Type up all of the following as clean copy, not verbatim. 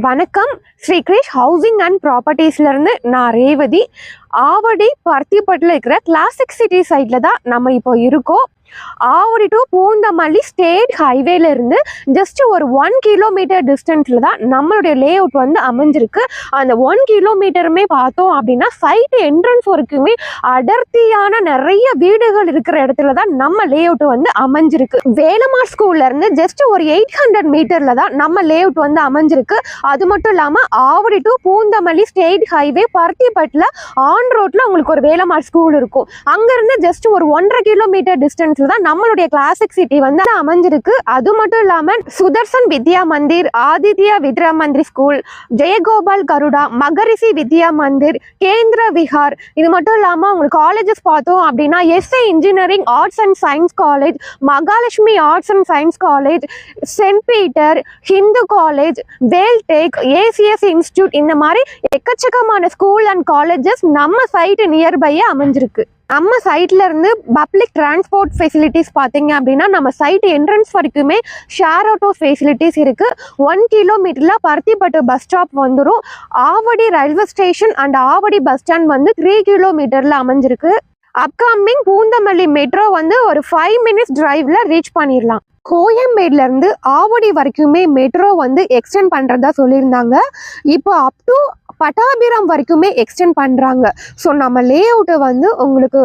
வணக்கம். Sri Girish housing and ப்ராப்பர்ட்டிஸ்ல இருந்து நான் ரேவதி. ஆவடி பருத்திப்பட்டில் இருக்கிற கிளாசிக் சிட்டி சைட்ல தான் நம்ம இப்போ இருக்கோம். ஆவடி டு பூந்தமல்லி ஸ்டேட் ஹைவேல இருந்து ஜஸ்ட் ஒரு 1 கிலோமீட்டர் டிஸ்டன்ஸ்ல தான் நம்மளுடைய லே அவுட் வந்து அமைஞ்சிருக்கு. அந்த 1 கிலோமீட்டருமே பார்த்தோம் அப்படின்னா சைட் என்ட்ரன்ஸ் வரைக்குமே அடர்த்தியான நிறைய வீடுகள் இருக்கிற இடத்துல தான் நம்ம லே அவுட் வந்து அமைஞ்சிருக்கு. வேலம்மாள் ஸ்கூல்ல இருந்து ஜஸ்ட் ஒரு 800 மீட்டர்ல தான் நம்ம லே அவுட் வந்து அமைஞ்சிருக்கு. அது மட்டும் இல்லாம Avadi to Poonamallee state highway பருத்திப்பட்டில் ஆன் ரோட்ல உங்களுக்கு ஒரு வேலம்மாள் ஸ்கூல் இருக்கும். அங்க இருந்து ஜஸ்ட் ஒரு 1.5 கிலோமீட்டர் டிஸ்டன்ஸ் தான் நம்மளுடைய கிளாசிக் சிட்டி வந்து அமைஞ்சிருக்கு. அது மட்டும் இல்லாம சுதர்சன் வித்யா மந்திர், ஆதித்யா வித்யா மந்திர் ஸ்கூல், ஜெயகோபால் கருடா, மகரிஷி வித்யா மந்திர், கேந்திர விஹார், இது மட்டும் இல்லாம உங்களுக்கு காலேஜஸ் பார்த்தோம் அப்படின்னா SA engineering arts and science college, Mahalakshmi arts and science college, saint Peter, Hindu college, Veltech, ACS institute, இந்த மாதிரி எக்கச்சக்கமான ஸ்கூல் அண்ட் காலேஜஸ் நம்ம சைட் நியர்பையே அமைஞ்சிருக்கு. நம்ம சைட்ல இருந்து பப்ளிக் டிரான்ஸ்போர்ட் ஃபெசிலிட்டிஸ் பார்த்தீங்க அப்படின்னா நம்ம சைட் என்ட்ரன்ஸ் வரைக்குமே ஷேர் ஆட்டோ ஃபெசிலிட்டிஸ் இருக்கு. 1 கிலோமீட்டர்ல பருத்திப்பட்டு பஸ் ஸ்டாப் வந்துடும். Avadi railway station and Avadi bus stand வந்து 3 கிலோமீட்டர்ல அமைஞ்சிருக்கு. அப்கமிங் பூந்தமல்லி மெட்ரோ வந்து ஒரு 5 மினிட்ஸ் டிரைவ்ல ரீச் பண்ணிடலாம். கோயம்பேடுல இருந்து ஆவடி வரைக்குமே மெட்ரோ வந்து எக்ஸ்டெண்ட் பண்றதா சொல்லியிருந்தாங்க. இப்போ அப் டு பட்டாபிராம் வரைக்குமே எக்ஸ்டெண்ட் பண்றாங்க. ஸோ நம்ம லே அவுட்டை வந்து உங்களுக்கு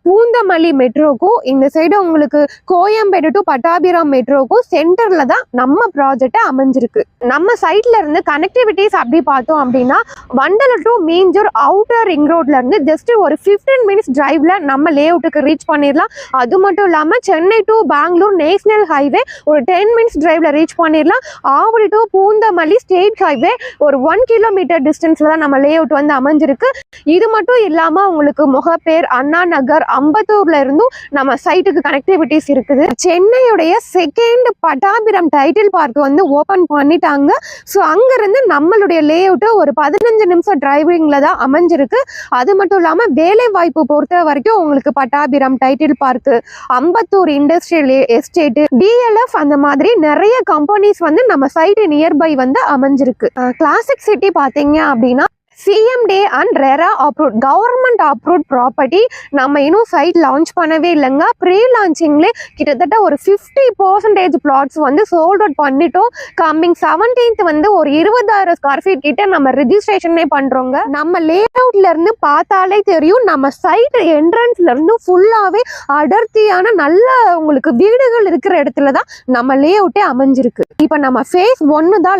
பூந்தமல்லி மெட்ரோக்கும் இந்த சைடு உங்களுக்கு கோயம்பேடு டு பட்டாபிராம் மெட்ரோக்கும் சென்டர்ல தான் நம்ம ப்ராஜெக்ட் அமைஞ்சிருக்கு. நம்ம சைட்ல இருந்து கனெக்டிவிட்டிஸ் அப்படி பார்த்தோம் அப்படின்னா Vandalur to Minjur outer ring ரோட்ல இருந்து ஜஸ்ட் ஒரு 15 மினிட்ஸ் டிரைவ்ல நம்ம லே அவுட்டுக்கு ரீச் பண்ணிடலாம். அது மட்டும் இல்லாம Chennai to Bangalore national highway ஒரு 10 மினிட்ஸ் டிரைவ்ல ரீச் பண்ணிடலாம். Avadi to Poonamallee state highway ஒரு 1 கிலோமீட்டர் டிஸ்டன்ஸ்ல தான் நம்ம லே அவுட் வந்து அமைஞ்சிருக்கு. இது மட்டும் இல்லாம உங்களுக்கு முகப்பேர், அண்ணா நகர், அம்பத்தூர்ல இருந்தும் நம்ம சைட்டுக்கு கனெக்டிவிட்டிஸ் இருக்குது. சென்னையுடைய செகண்ட் பட்டாபிராம் டைட்டில் பார்க் வந்து ஓபன் பண்ணிட்டாங்க. ஸோ அங்க இருந்து நம்மளுடைய லே அவுட் ஒரு 15 நிமிஷம் டிரைவிங்ல தான் அமைஞ்சிருக்கு. அது மட்டும் இல்லாம வேலை வாய்ப்பு பொறுத்த வரைக்கும் உங்களுக்கு Pattabiram title park, Ambattur industrial estate, DLF, அந்த மாதிரி நிறைய கம்பெனிஸ் வந்து நம்ம சைட் நியர்பை வந்து அமைஞ்சிருக்கு. கிளாசிக் சிட்டி பாத்தீங்க அப்படின்னா CMD and RERA approved government approved property. நம்ம இன்னும் சைட் லான்ச் பண்ணவே இல்லைங்க. ப்ரீ லான்ச்சிங்லேயே கிட்டத்தட்ட ஒரு 50% பிளாட்ஸ் வந்து சோல்ட் அவுட் பண்ணிட்டோம். கம்மிங் 17th வந்து ஒரு 20,000 ஸ்கொயர் ஃபீட் கிட்ட நம்ம ரெஜிஸ்ட்ரேஷனே பண்றோங்க. நம்ம லே அவுட்ல இருந்து பார்த்தாலே தெரியும் நம்ம சைட் என்ட்ரன்ஸ்ல இருந்து ஃபுல்லாவே அடர்த்தியான நல்ல உங்களுக்கு வீடுகள் இருக்கிற இடத்துல தான் நம்ம லே அவுட்டே அமைஞ்சிருக்கு. இப்போ நம்ம ஃபேஸ் 1 தான்